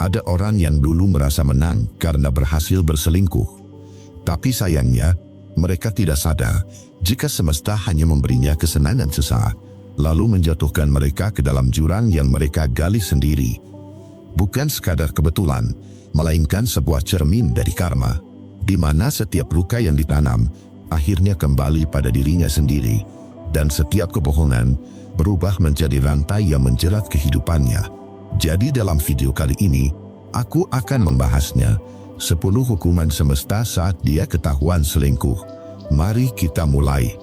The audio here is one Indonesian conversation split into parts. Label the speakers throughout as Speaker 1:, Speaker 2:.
Speaker 1: Ada orang yang dulu merasa menang karena berhasil berselingkuh. Tapi sayangnya, mereka tidak sadar jika semesta hanya memberinya kesenangan sesaat, lalu menjatuhkan mereka ke dalam jurang yang mereka gali sendiri. Bukan sekadar kebetulan, melainkan sebuah cermin dari karma, di mana setiap luka yang ditanam akhirnya kembali pada dirinya sendiri, dan setiap kebohongan berubah menjadi rantai yang menjerat kehidupannya. Jadi dalam video kali ini, aku akan membahasnya, 10 hukuman semesta saat dia ketahuan selingkuh. Mari kita mulai.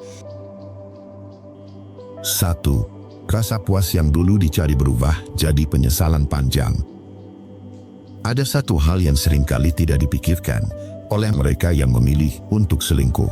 Speaker 1: 1. Rasa puas yang dulu dicari berubah jadi penyesalan panjang. Ada satu hal yang seringkali tidak dipikirkan oleh mereka yang memilih untuk selingkuh.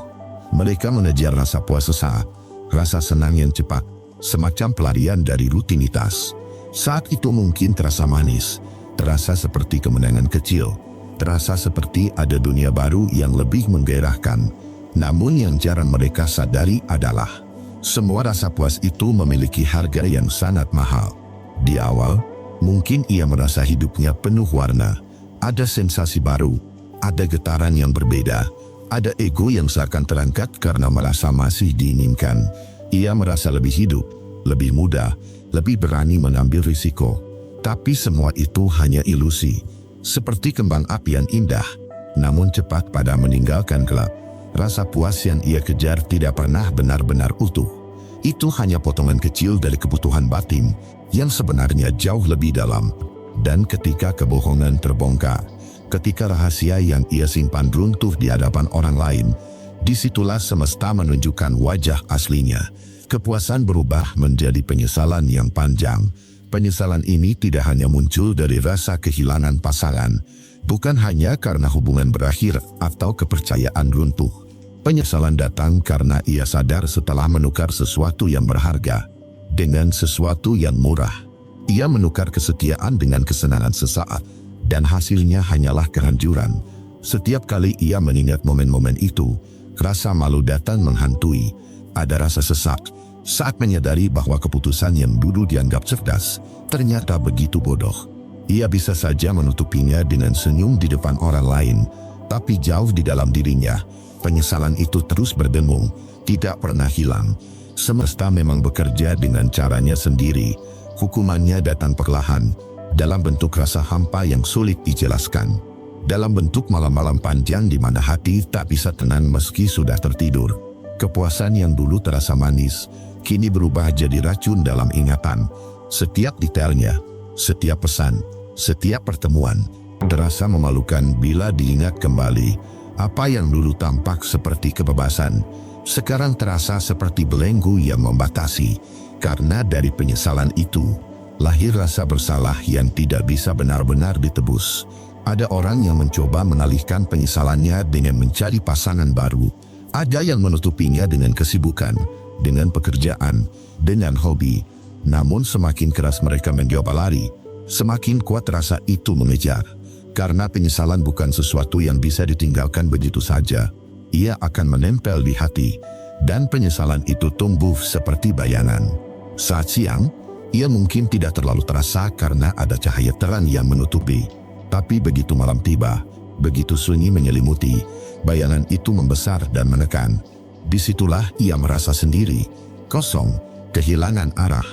Speaker 1: Mereka mengejar rasa puas sesaat, rasa senang yang cepat, semacam pelarian dari rutinitas. Saat itu mungkin terasa manis, terasa seperti kemenangan kecil, terasa seperti ada dunia baru yang lebih menggairahkan. Namun yang jarang mereka sadari adalah semua rasa puas itu memiliki harga yang sangat mahal. Di awal, mungkin ia merasa hidupnya penuh warna, ada sensasi baru, ada getaran yang berbeda, ada ego yang seakan terangkat karena merasa masih diinginkan. Ia merasa lebih hidup, lebih muda, lebih berani mengambil risiko. Tapi semua itu hanya ilusi, seperti kembang api yang indah, namun cepat pada meninggalkan gelap. Rasa puas yang ia kejar tidak pernah benar-benar utuh. Itu hanya potongan kecil dari kebutuhan batin yang sebenarnya jauh lebih dalam. Dan ketika kebohongan terbongkar, ketika rahasia yang ia simpan runtuh di hadapan orang lain, disitulah semesta menunjukkan wajah aslinya. Kepuasan berubah menjadi penyesalan yang panjang. Penyesalan ini tidak hanya muncul dari rasa kehilangan pasangan, bukan hanya karena hubungan berakhir atau kepercayaan runtuh. Penyesalan datang karena ia sadar setelah menukar sesuatu yang berharga dengan sesuatu yang murah. Ia menukar kesetiaan dengan kesenangan sesaat, dan hasilnya hanyalah kehancuran. Setiap kali ia mengingat momen-momen itu, rasa malu datang menghantui. Ada rasa sesak saat menyadari bahwa keputusan yang dulu dianggap cerdas ternyata begitu bodoh. Ia bisa saja menutupinya dengan senyum di depan orang lain, tapi jauh di dalam dirinya, penyesalan itu terus berdengung, tidak pernah hilang. Semesta memang bekerja dengan caranya sendiri. Hukumannya datang perlahan, dalam bentuk rasa hampa yang sulit dijelaskan, dalam bentuk malam-malam panjang di mana hati tak bisa tenang meski sudah tertidur. Kepuasan yang dulu terasa manis, kini berubah jadi racun dalam ingatan. Setiap detailnya, setiap pesan, setiap pertemuan, terasa memalukan bila diingat kembali. Apa yang dulu tampak seperti kebebasan, sekarang terasa seperti belenggu yang membatasi. Karena dari penyesalan itu, lahir rasa bersalah yang tidak bisa benar-benar ditebus. Ada orang yang mencoba mengalihkan penyesalannya dengan mencari pasangan baru. Ada yang menutupinya dengan kesibukan, dengan pekerjaan, dengan hobi. Namun semakin keras mereka mencoba lari, semakin kuat rasa itu mengejar. Karena penyesalan bukan sesuatu yang bisa ditinggalkan begitu saja. Ia akan menempel di hati, dan penyesalan itu tumbuh seperti bayangan. Saat siang, ia mungkin tidak terlalu terasa karena ada cahaya terang yang menutupi. Tapi begitu malam tiba, begitu sunyi menyelimuti, bayangan itu membesar dan menekan. Disitulah ia merasa sendiri, kosong, kehilangan arah.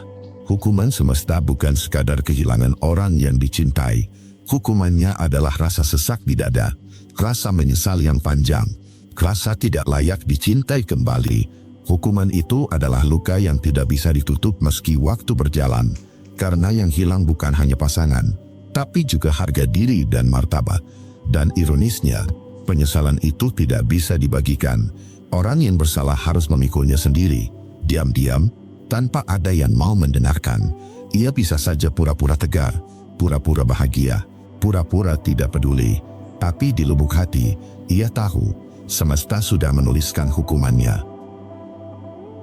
Speaker 1: Hukuman semesta bukan sekadar kehilangan orang yang dicintai. Hukumannya adalah rasa sesak di dada, rasa menyesal yang panjang, rasa tidak layak dicintai kembali. Hukuman itu adalah luka yang tidak bisa ditutup meski waktu berjalan. Karena yang hilang bukan hanya pasangan, tapi juga harga diri dan martabat. Dan ironisnya, penyesalan itu tidak bisa dibagikan. Orang yang bersalah harus memikulnya sendiri, diam-diam, tanpa ada yang mau mendengarkan. Ia bisa saja pura-pura tegar, pura-pura bahagia, pura-pura tidak peduli. Tapi di lubuk hati, ia tahu, semesta sudah menuliskan hukumannya.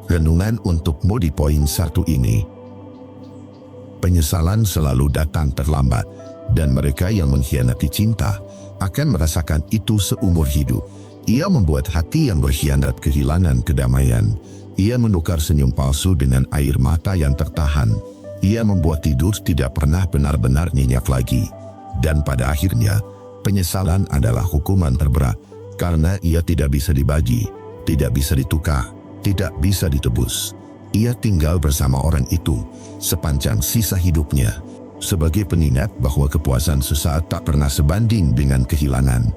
Speaker 1: Renungan untukmu di poin 1 ini. Penyesalan selalu datang terlambat, dan mereka yang mengkhianati cinta akan merasakan itu seumur hidup. Ia membuat hati yang berkhianat kehilangan kedamaian. Ia menukar senyum palsu dengan air mata yang tertahan. Ia membuat tidur tidak pernah benar-benar nyenyak lagi. Dan pada akhirnya, penyesalan adalah hukuman terberat karena ia tidak bisa dibagi, tidak bisa ditukar, tidak bisa ditebus. Ia tinggal bersama orang itu sepanjang sisa hidupnya sebagai pengingat bahwa kepuasan sesaat tak pernah sebanding dengan kehilangan.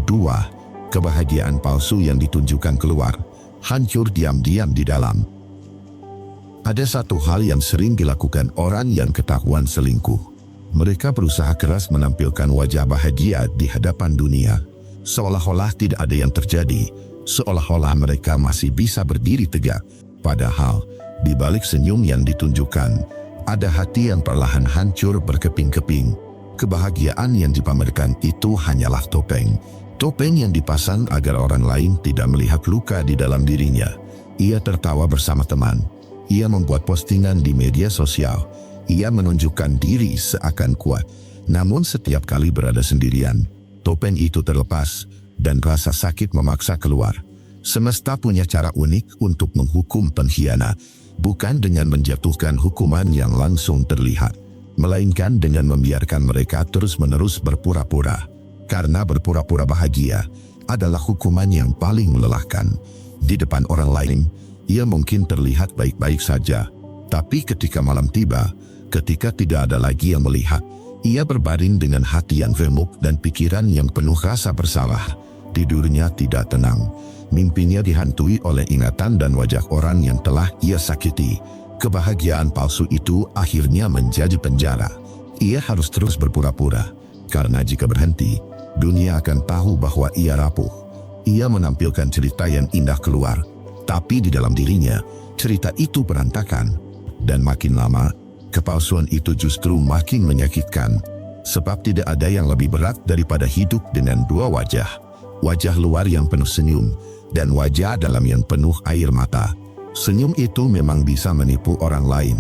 Speaker 1: 2. Kebahagiaan palsu yang ditunjukkan keluar, hancur diam-diam di dalam. Ada satu hal yang sering dilakukan orang yang ketahuan selingkuh. Mereka berusaha keras menampilkan wajah bahagia di hadapan dunia, seolah-olah tidak ada yang terjadi, seolah-olah mereka masih bisa berdiri tegak. Padahal, di balik senyum yang ditunjukkan, ada hati yang perlahan hancur berkeping-keping. Kebahagiaan yang dipamerkan itu hanyalah topeng. Topeng yang dipasang agar orang lain tidak melihat luka di dalam dirinya. Ia tertawa bersama teman. Ia membuat postingan di media sosial. Ia menunjukkan diri seakan kuat. Namun setiap kali berada sendirian, topeng itu terlepas dan rasa sakit memaksa keluar. Semesta punya cara unik untuk menghukum pengkhianat, bukan dengan menjatuhkan hukuman yang langsung terlihat, melainkan dengan membiarkan mereka terus-menerus berpura-pura. Karena berpura-pura bahagia adalah hukuman yang paling melelahkan. Di depan orang lain, ia mungkin terlihat baik-baik saja, tapi ketika malam tiba, ketika tidak ada lagi yang melihat, ia berbaring dengan hati yang remuk dan pikiran yang penuh rasa bersalah. Tidurnya tidak tenang, mimpinya dihantui oleh ingatan dan wajah orang yang telah ia sakiti. Kebahagiaan palsu itu akhirnya menjadi penjara. Ia harus terus berpura-pura, karena jika berhenti, dunia akan tahu bahwa ia rapuh. Ia menampilkan cerita yang indah keluar, tapi di dalam dirinya, cerita itu berantakan. Dan makin lama, kepalsuan itu justru makin menyakitkan. Sebab tidak ada yang lebih berat daripada hidup dengan dua wajah. Wajah luar yang penuh senyum, dan wajah dalam yang penuh air mata. Senyum itu memang bisa menipu orang lain,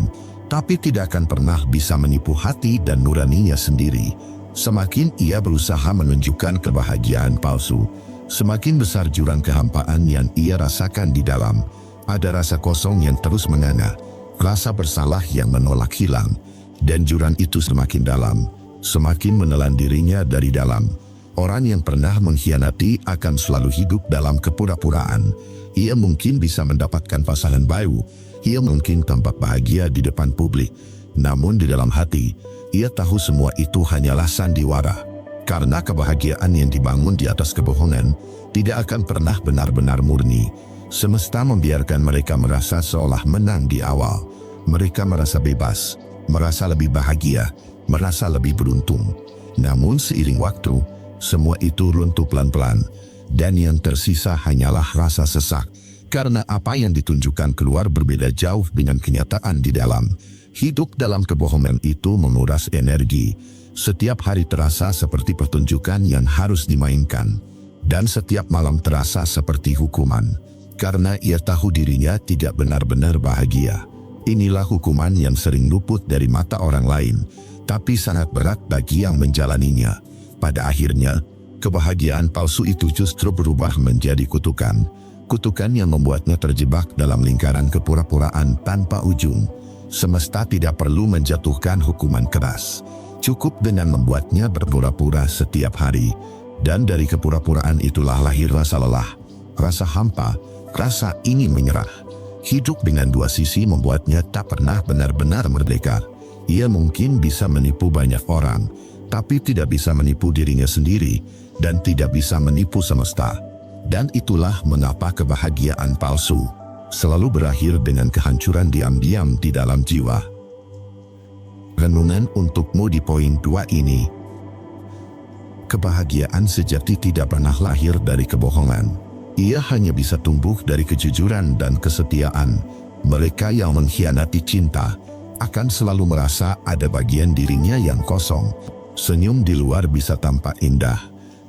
Speaker 1: tapi tidak akan pernah bisa menipu hati dan nuraninya sendiri. Semakin ia berusaha menunjukkan kebahagiaan palsu, semakin besar jurang kehampaan yang ia rasakan di dalam. Ada rasa kosong yang terus menganga, rasa bersalah yang menolak hilang, dan jurang itu semakin dalam, semakin menelan dirinya dari dalam. Orang yang pernah mengkhianati akan selalu hidup dalam kepura-puraan. Ia mungkin bisa mendapatkan pasangan baru, ia mungkin tampak bahagia di depan publik, namun di dalam hati, ia tahu semua itu hanyalah sandiwara. Karena kebahagiaan yang dibangun di atas kebohongan tidak akan pernah benar-benar murni. Semesta membiarkan mereka merasa seolah menang di awal. Mereka merasa bebas, merasa lebih bahagia, merasa lebih beruntung. Namun seiring waktu, semua itu runtuh pelan-pelan, dan yang tersisa hanyalah rasa sesak. Karena apa yang ditunjukkan keluar berbeda jauh dengan kenyataan di dalam. Hidup dalam kebohongan itu menguras energi. Setiap hari terasa seperti pertunjukan yang harus dimainkan. Dan setiap malam terasa seperti hukuman. Karena ia tahu dirinya tidak benar-benar bahagia. Inilah hukuman yang sering luput dari mata orang lain, tapi sangat berat bagi yang menjalaninya. Pada akhirnya, kebahagiaan palsu itu justru berubah menjadi kutukan. Kutukan yang membuatnya terjebak dalam lingkaran kepura-puraan tanpa ujung. Semesta tidak perlu menjatuhkan hukuman keras. Cukup dengan membuatnya berpura-pura setiap hari. Dan dari kepura-puraan itulah lahir rasa lelah, rasa hampa, rasa ingin menyerah. Hidup dengan dua sisi membuatnya tak pernah benar-benar merdeka. Ia mungkin bisa menipu banyak orang, tapi tidak bisa menipu dirinya sendiri, dan tidak bisa menipu semesta. Dan itulah mengapa kebahagiaan palsu selalu berakhir dengan kehancuran diam-diam di dalam jiwa. Renungan untukmu di poin 2 ini. Kebahagiaan sejati tidak pernah lahir dari kebohongan. Ia hanya bisa tumbuh dari kejujuran dan kesetiaan. Mereka yang mengkhianati cinta akan selalu merasa ada bagian dirinya yang kosong. Senyum di luar bisa tampak indah,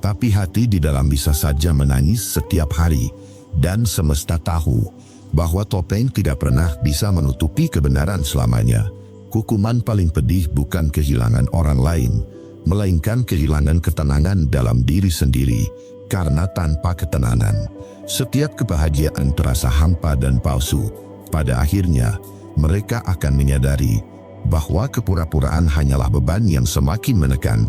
Speaker 1: tapi hati di dalam bisa saja menangis setiap hari. Dan semesta tahu bahwa topeng tidak pernah bisa menutupi kebenaran selamanya. Hukuman paling pedih bukan kehilangan orang lain, melainkan kehilangan ketenangan dalam diri sendiri. Karena tanpa ketenangan, setiap kebahagiaan terasa hampa dan palsu. Pada akhirnya, mereka akan menyadari bahwa kepura-puraan hanyalah beban yang semakin menekan,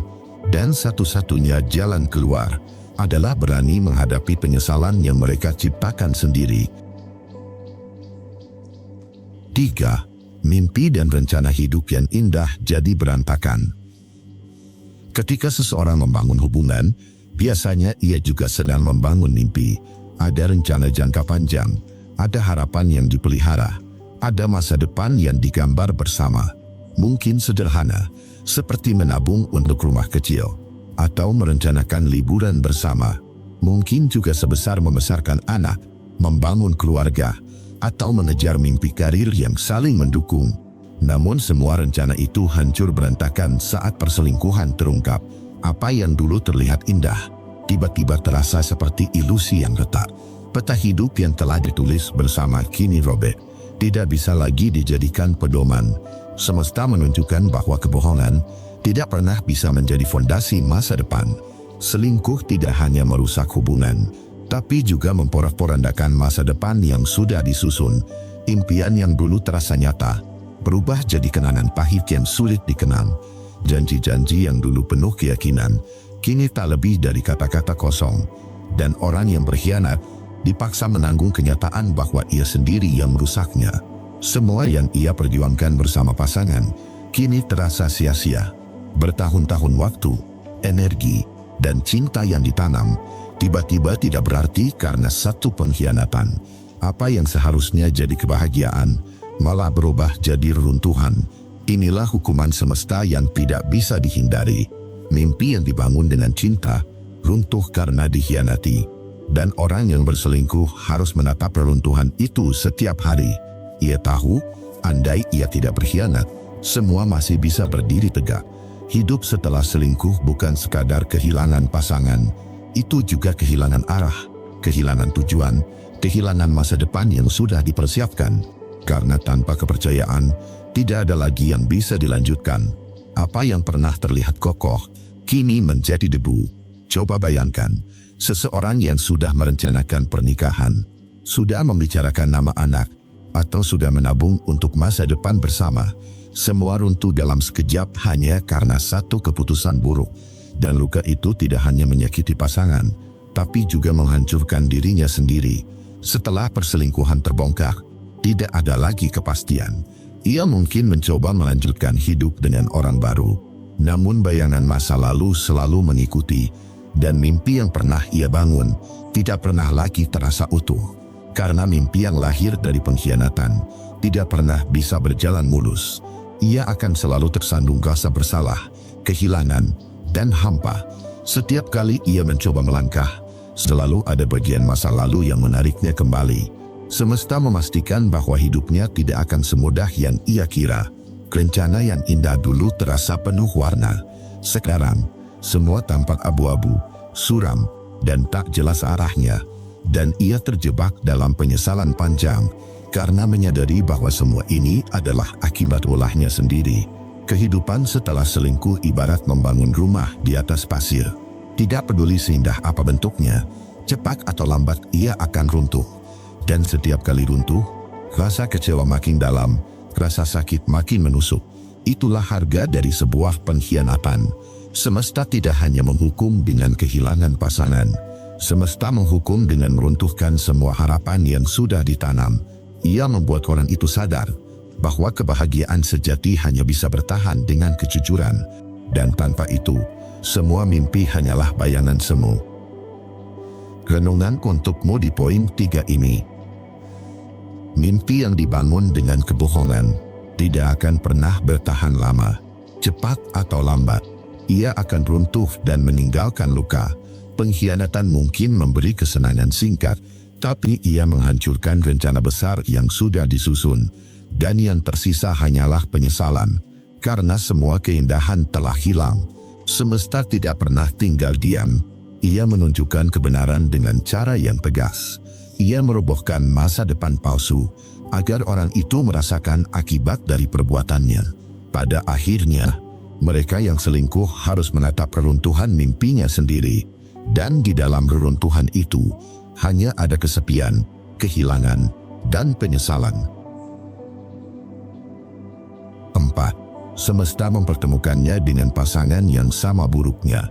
Speaker 1: dan satu-satunya jalan keluar adalah berani menghadapi penyesalan yang mereka ciptakan sendiri. 3. Mimpi dan rencana hidup yang indah jadi berantakan. Ketika seseorang membangun hubungan, biasanya ia juga sedang membangun mimpi. Ada rencana jangka panjang, ada harapan yang dipelihara, ada masa depan yang digambar bersama. Mungkin sederhana, seperti menabung untuk rumah kecil, atau merencanakan liburan bersama. Mungkin juga sebesar membesarkan anak, membangun keluarga, atau mengejar mimpi karir yang saling mendukung. Namun semua rencana itu hancur berantakan saat perselingkuhan terungkap. Apa yang dulu terlihat indah, tiba-tiba terasa seperti ilusi yang retak. Peta hidup yang telah ditulis bersama kini robek, tidak bisa lagi dijadikan pedoman. Semesta menunjukkan bahwa kebohongan tidak pernah bisa menjadi fondasi masa depan. Selingkuh tidak hanya merusak hubungan, tapi juga memporak-porandakan masa depan yang sudah disusun. Impian yang dulu terasa nyata berubah jadi kenangan pahit yang sulit dikenang. Janji-janji yang dulu penuh keyakinan kini tak lebih dari kata-kata kosong. Dan orang yang berkhianat dipaksa menanggung kenyataan bahwa ia sendiri yang merusaknya. Semua yang ia perjuangkan bersama pasangan kini terasa sia-sia. Bertahun-tahun waktu, energi, dan cinta yang ditanam tiba-tiba tidak berarti karena satu pengkhianatan. Apa yang seharusnya jadi kebahagiaan malah berubah jadi reruntuhan. Inilah hukuman semesta yang tidak bisa dihindari. Mimpi yang dibangun dengan cinta runtuh karena dikhianati. Dan orang yang berselingkuh harus menatap reruntuhan itu setiap hari. Ia tahu, andai ia tidak berkhianat, semua masih bisa berdiri tegak. Hidup setelah selingkuh bukan sekadar kehilangan pasangan, itu juga kehilangan arah, kehilangan tujuan, kehilangan masa depan yang sudah dipersiapkan. Karena tanpa kepercayaan, tidak ada lagi yang bisa dilanjutkan. Apa yang pernah terlihat kokoh, kini menjadi debu. Coba bayangkan, seseorang yang sudah merencanakan pernikahan, sudah membicarakan nama anak, atau sudah menabung untuk masa depan bersama, semua runtuh dalam sekejap hanya karena satu keputusan buruk. Dan luka itu tidak hanya menyakiti pasangan, tapi juga menghancurkan dirinya sendiri. Setelah perselingkuhan terbongkar, tidak ada lagi kepastian. Ia mungkin mencoba melanjutkan hidup dengan orang baru. Namun bayangan masa lalu selalu mengikuti, dan mimpi yang pernah ia bangun tidak pernah lagi terasa utuh. Karena mimpi yang lahir dari pengkhianatan tidak pernah bisa berjalan mulus. Ia akan selalu tersandung rasa bersalah, kehilangan, dan hampa. Setiap kali ia mencoba melangkah, selalu ada bagian masa lalu yang menariknya kembali. Semesta memastikan bahwa hidupnya tidak akan semudah yang ia kira. Rencana yang indah dulu terasa penuh warna. Sekarang, semua tampak abu-abu, suram, dan tak jelas arahnya. Dan ia terjebak dalam penyesalan panjang karena menyadari bahwa semua ini adalah akibat ulahnya sendiri. Kehidupan setelah selingkuh ibarat membangun rumah di atas pasir. Tidak peduli seindah apa bentuknya, cepat atau lambat ia akan runtuh. Dan setiap kali runtuh, rasa kecewa makin dalam, rasa sakit makin menusuk. Itulah harga dari sebuah pengkhianatan. Semesta tidak hanya menghukum dengan kehilangan pasangan. Semesta menghukum dengan meruntuhkan semua harapan yang sudah ditanam. Ia membuat orang itu sadar bahwa kebahagiaan sejati hanya bisa bertahan dengan kejujuran. Dan tanpa itu, semua mimpi hanyalah bayangan semu. Renungan untukmu di poin 3 ini. Mimpi yang dibangun dengan kebohongan tidak akan pernah bertahan lama. Cepat atau lambat, ia akan runtuh dan meninggalkan luka. Pengkhianatan mungkin memberi kesenangan singkat, tapi ia menghancurkan rencana besar yang sudah disusun. Dan yang tersisa hanyalah penyesalan, karena semua keindahan telah hilang. Semesta tidak pernah tinggal diam. Ia menunjukkan kebenaran dengan cara yang tegas. Ia merobohkan masa depan palsu, agar orang itu merasakan akibat dari perbuatannya. Pada akhirnya, mereka yang selingkuh harus menatap reruntuhan mimpinya sendiri. Dan di dalam reruntuhan itu, hanya ada kesepian, kehilangan, dan penyesalan. 4. Semesta mempertemukannya dengan pasangan yang sama buruknya.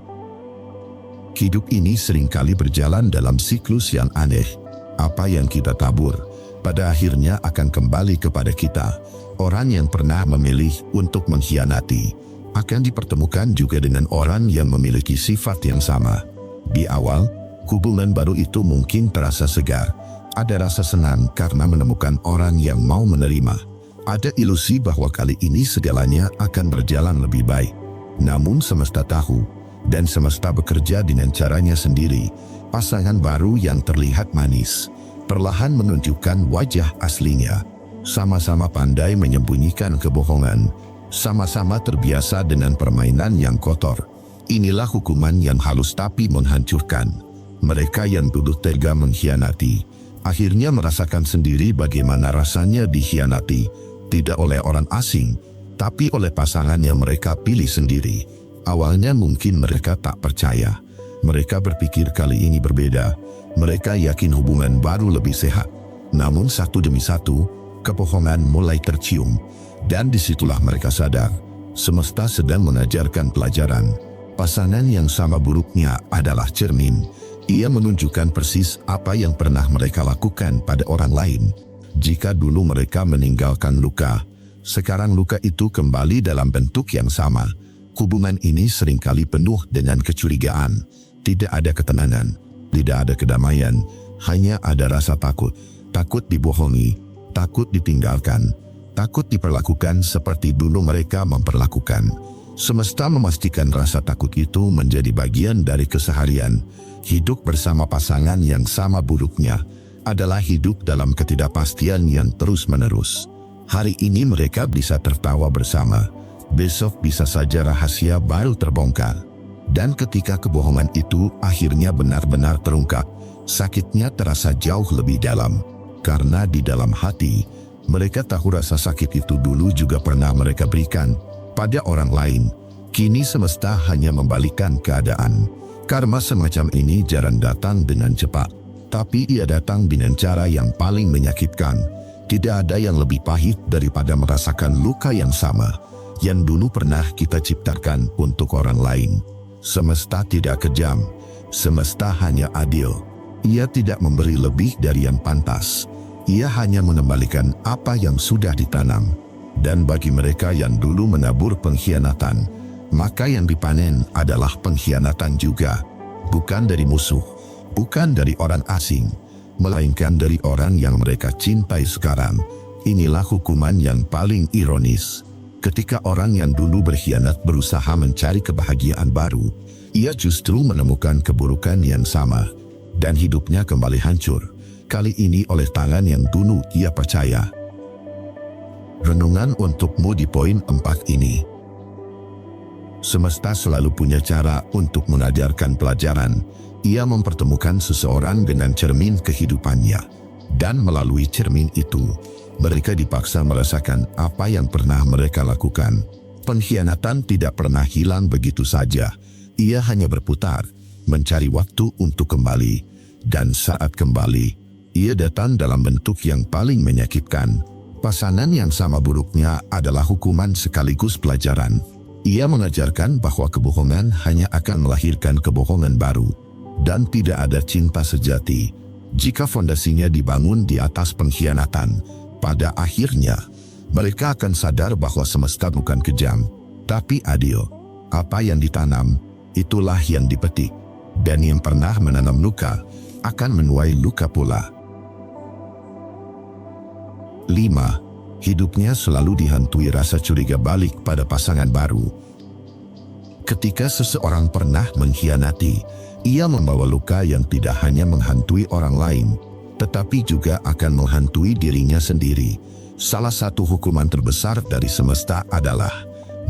Speaker 1: Hidup ini seringkali berjalan dalam siklus yang aneh. Apa yang kita tabur, pada akhirnya akan kembali kepada kita. Orang yang pernah memilih untuk mengkhianati, akan dipertemukan juga dengan orang yang memiliki sifat yang sama. Di awal, hubungan baru itu mungkin terasa segar. Ada rasa senang karena menemukan orang yang mau menerima. Ada ilusi bahwa kali ini segalanya akan berjalan lebih baik. Namun semesta tahu, dan semesta bekerja dengan caranya sendiri. Pasangan baru yang terlihat manis, perlahan menunjukkan wajah aslinya. Sama-sama pandai menyembunyikan kebohongan. Sama-sama terbiasa dengan permainan yang kotor. Inilah hukuman yang halus tapi menghancurkan. Mereka yang dulu tega mengkhianati, akhirnya merasakan sendiri bagaimana rasanya dikhianati. Tidak oleh orang asing, tapi oleh pasangan yang mereka pilih sendiri. Awalnya mungkin mereka tak percaya. Mereka berpikir kali ini berbeda. Mereka yakin hubungan baru lebih sehat. Namun satu demi satu, kebohongan mulai tercium. Dan disitulah mereka sadar, semesta sedang mengajarkan pelajaran. Pasangan yang sama buruknya adalah cermin. Ia menunjukkan persis apa yang pernah mereka lakukan pada orang lain. Jika dulu mereka meninggalkan luka, sekarang luka itu kembali dalam bentuk yang sama. Hubungan ini seringkali penuh dengan kecurigaan. Tidak ada ketenangan, tidak ada kedamaian, hanya ada rasa takut. Takut dibohongi, takut ditinggalkan, takut diperlakukan seperti dulu mereka memperlakukan. Semesta memastikan rasa takut itu menjadi bagian dari keseharian. Hidup bersama pasangan yang sama buruknya adalah hidup dalam ketidakpastian yang terus-menerus. Hari ini mereka bisa tertawa bersama. Besok bisa saja rahasia baru terbongkar. Dan ketika kebohongan itu akhirnya benar-benar terungkap, sakitnya terasa jauh lebih dalam. Karena di dalam hati, mereka tahu rasa sakit itu dulu juga pernah mereka berikan pada orang lain. Kini semesta hanya membalikkan keadaan. Karma semacam ini jarang datang dengan cepat, tapi ia datang dengan cara yang paling menyakitkan. Tidak ada yang lebih pahit daripada merasakan luka yang sama yang dulu pernah kita ciptakan untuk orang lain. Semesta tidak kejam, semesta hanya adil. Ia tidak memberi lebih dari yang pantas. Ia hanya mengembalikan apa yang sudah ditanam. Dan bagi mereka yang dulu menabur pengkhianatan, maka yang dipanen adalah pengkhianatan juga. Bukan dari musuh, bukan dari orang asing, melainkan dari orang yang mereka cintai sekarang. Inilah hukuman yang paling ironis. Ketika orang yang dulu berkhianat berusaha mencari kebahagiaan baru, ia justru menemukan keburukan yang sama, dan hidupnya kembali hancur. Kali ini oleh tangan yang dulu ia percaya. Renungan untukmu di poin 4 ini. Semesta selalu punya cara untuk mengajarkan pelajaran. Ia mempertemukan seseorang dengan cermin kehidupannya. Dan melalui cermin itu, mereka dipaksa merasakan apa yang pernah mereka lakukan. Pengkhianatan tidak pernah hilang begitu saja. Ia hanya berputar, mencari waktu untuk kembali. Dan saat kembali, ia datang dalam bentuk yang paling menyakitkan. Pasangan yang sama buruknya adalah hukuman sekaligus pelajaran. Ia mengajarkan bahwa kebohongan hanya akan melahirkan kebohongan baru. Dan tidak ada cinta sejati jika fondasinya dibangun di atas pengkhianatan. Pada akhirnya, mereka akan sadar bahwa semesta bukan kejam, tapi adil. Apa yang ditanam, itulah yang dipetik. Dan yang pernah menanam luka, akan menuai luka pula. 5. Hidupnya selalu dihantui rasa curiga balik pada pasangan baru. Ketika seseorang pernah mengkhianati, ia membawa luka yang tidak hanya menghantui orang lain, tetapi juga akan menghantui dirinya sendiri. Salah satu hukuman terbesar dari semesta adalah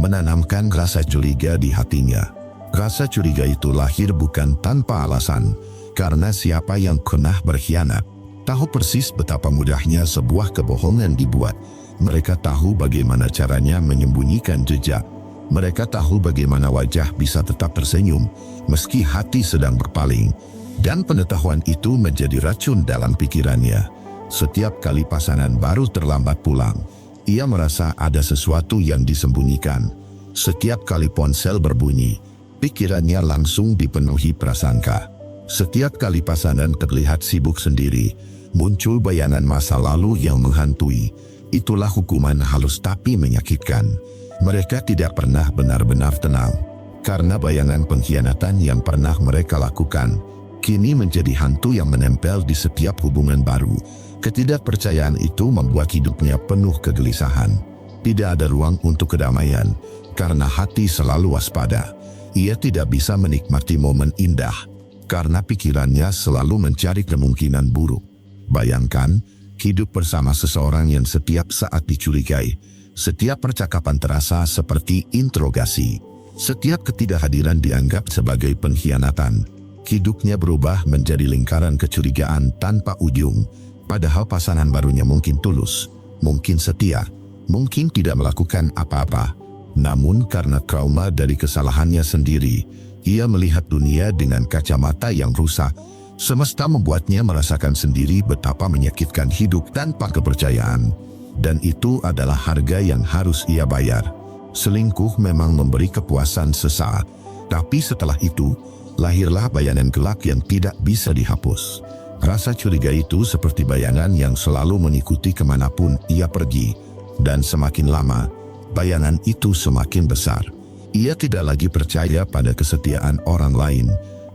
Speaker 1: menanamkan rasa curiga di hatinya. Rasa curiga itu lahir bukan tanpa alasan, karena siapa yang pernah berkhianat tahu persis betapa mudahnya sebuah kebohongan dibuat. Mereka tahu bagaimana caranya menyembunyikan jejak. Mereka tahu bagaimana wajah bisa tetap tersenyum meski hati sedang berpaling. Dan pengetahuan itu menjadi racun dalam pikirannya. Setiap kali pasangan baru terlambat pulang, Ia merasa ada sesuatu yang disembunyikan. Setiap kali ponsel berbunyi, pikirannya langsung dipenuhi prasangka. Setiap kali pasangan terlihat sibuk sendiri, muncul bayangan masa lalu yang menghantui. Itulah hukuman halus tapi menyakitkan. Mereka tidak pernah benar-benar tenang, karena bayangan pengkhianatan yang pernah mereka lakukan kini menjadi hantu yang menempel di setiap hubungan baru. Ketidakpercayaan itu membuat hidupnya penuh kegelisahan. Tidak ada ruang untuk kedamaian, karena hati selalu waspada. Ia tidak bisa menikmati momen indah, karena pikirannya selalu mencari kemungkinan buruk. Bayangkan, hidup bersama seseorang yang setiap saat dicurigai. Setiap percakapan terasa seperti interogasi. Setiap ketidakhadiran dianggap sebagai pengkhianatan. Hidupnya berubah menjadi lingkaran kecurigaan tanpa ujung. Padahal pasangan barunya mungkin tulus, mungkin setia, mungkin tidak melakukan apa-apa. Namun karena trauma dari kesalahannya sendiri, ia melihat dunia dengan kacamata yang rusak. Semesta membuatnya merasakan sendiri betapa menyakitkan hidup tanpa kepercayaan. Dan itu adalah harga yang harus ia bayar. Selingkuh memang memberi kepuasan sesaat, tapi setelah itu, lahirlah bayangan gelap yang tidak bisa dihapus. Rasa curiga itu seperti bayangan yang selalu mengikuti kemanapun ia pergi. Dan semakin lama, bayangan itu semakin besar. Ia tidak lagi percaya pada kesetiaan orang lain,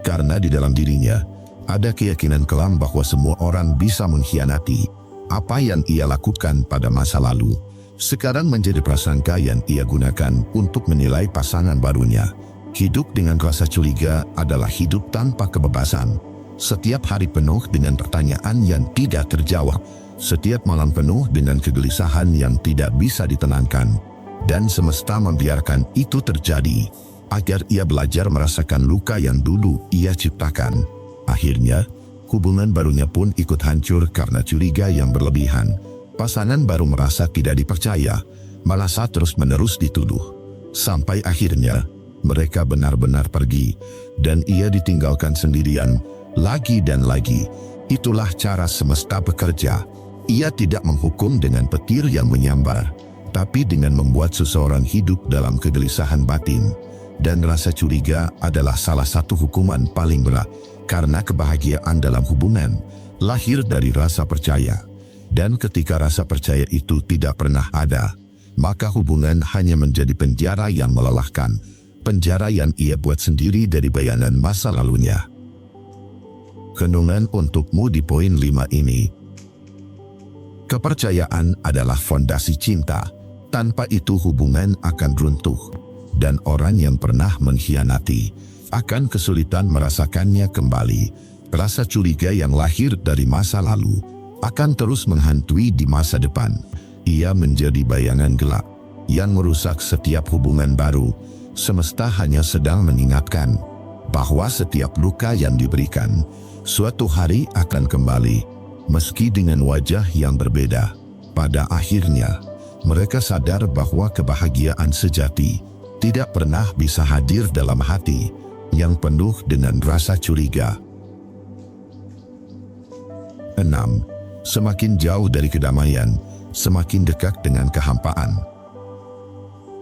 Speaker 1: karena di dalam dirinya ada keyakinan kelam bahwa semua orang bisa mengkhianati. Apa yang ia lakukan pada masa lalu sekarang menjadi prasangka yang ia gunakan untuk menilai pasangan barunya. Hidup dengan rasa curiga adalah hidup tanpa kebebasan. Setiap hari penuh dengan pertanyaan yang tidak terjawab. Setiap malam penuh dengan kegelisahan yang tidak bisa ditenangkan. Dan semesta membiarkan itu terjadi, agar ia belajar merasakan luka yang dulu ia ciptakan. Akhirnya, hubungan barunya pun ikut hancur karena curiga yang berlebihan. Pasangan baru merasa tidak dipercaya, malah terus-menerus dituduh. Sampai akhirnya, mereka benar-benar pergi, dan ia ditinggalkan sendirian. Lagi dan lagi, itulah cara semesta bekerja. Ia tidak menghukum dengan petir yang menyambar, tapi dengan membuat seseorang hidup dalam kegelisahan batin. Dan rasa curiga adalah salah satu hukuman paling berat, karena kebahagiaan dalam hubungan lahir dari rasa percaya. Dan ketika rasa percaya itu tidak pernah ada, maka hubungan hanya menjadi penjara yang melelahkan. Penjara yang ia buat sendiri dari bayangan masa lalunya. Renungan untukmu di poin 5 ini. Kepercayaan adalah fondasi cinta. Tanpa itu hubungan akan runtuh. Dan orang yang pernah mengkhianati akan kesulitan merasakannya kembali. Rasa curiga yang lahir dari masa lalu akan terus menghantui di masa depan. Ia menjadi bayangan gelap yang merusak setiap hubungan baru. Semesta hanya sedang mengingatkan bahwa setiap luka yang diberikan suatu hari akan kembali, meski dengan wajah yang berbeda. Pada akhirnya, mereka sadar bahwa kebahagiaan sejati tidak pernah bisa hadir dalam hati yang penuh dengan rasa curiga. 6. Semakin jauh dari kedamaian, semakin dekat dengan kehampaan.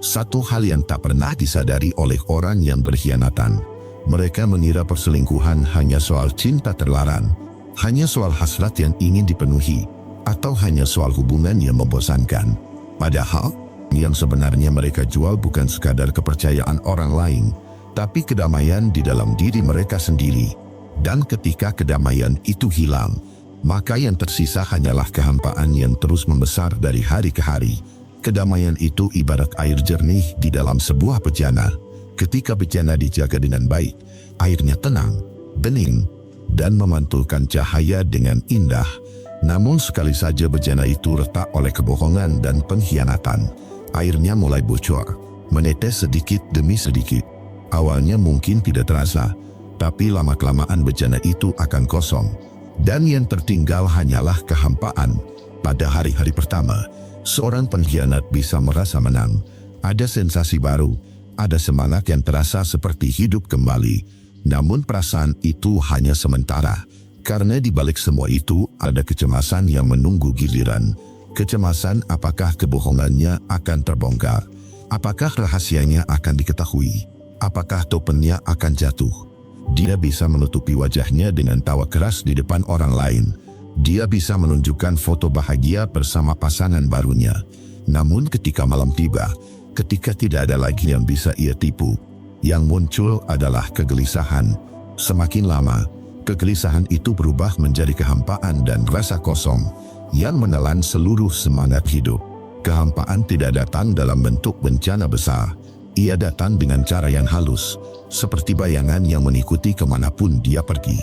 Speaker 1: Satu hal yang tak pernah disadari oleh orang yang berkhianatan. Mereka mengira perselingkuhan hanya soal cinta terlarang, hanya soal hasrat yang ingin dipenuhi, atau hanya soal hubungan yang membosankan. Padahal, yang sebenarnya mereka jual bukan sekadar kepercayaan orang lain, tapi kedamaian di dalam diri mereka sendiri. Dan ketika kedamaian itu hilang, maka yang tersisa hanyalah kehampaan yang terus membesar dari hari ke hari. Kedamaian itu ibarat air jernih di dalam sebuah bejana. Ketika bejana dijaga dengan baik, airnya tenang, bening, dan memantulkan cahaya dengan indah. Namun sekali saja bejana itu retak oleh kebohongan dan pengkhianatan, airnya mulai bocor, menetes sedikit demi sedikit. Awalnya mungkin tidak terasa, tapi lama-kelamaan bejana itu akan kosong. Dan yang tertinggal hanyalah kehampaan. Pada hari-hari pertama, seorang pengkhianat bisa merasa menang. Ada sensasi baru, ada semangat yang terasa seperti hidup kembali. Namun perasaan itu hanya sementara, karena di balik semua itu ada kecemasan yang menunggu giliran. Kecemasan apakah kebohongannya akan terbongkar? Apakah rahasianya akan diketahui? Apakah topennya akan jatuh? Dia bisa menutupi wajahnya dengan tawa keras di depan orang lain. Dia bisa menunjukkan foto bahagia bersama pasangan barunya. Namun ketika malam tiba, ketika tidak ada lagi yang bisa ia tipu, yang muncul adalah kegelisahan. Semakin lama, kegelisahan itu berubah menjadi kehampaan dan rasa kosong yang menelan seluruh semangat hidup. Kehampaan tidak datang dalam bentuk bencana besar. Ia datang dengan cara yang halus, seperti bayangan yang mengikuti kemanapun dia pergi.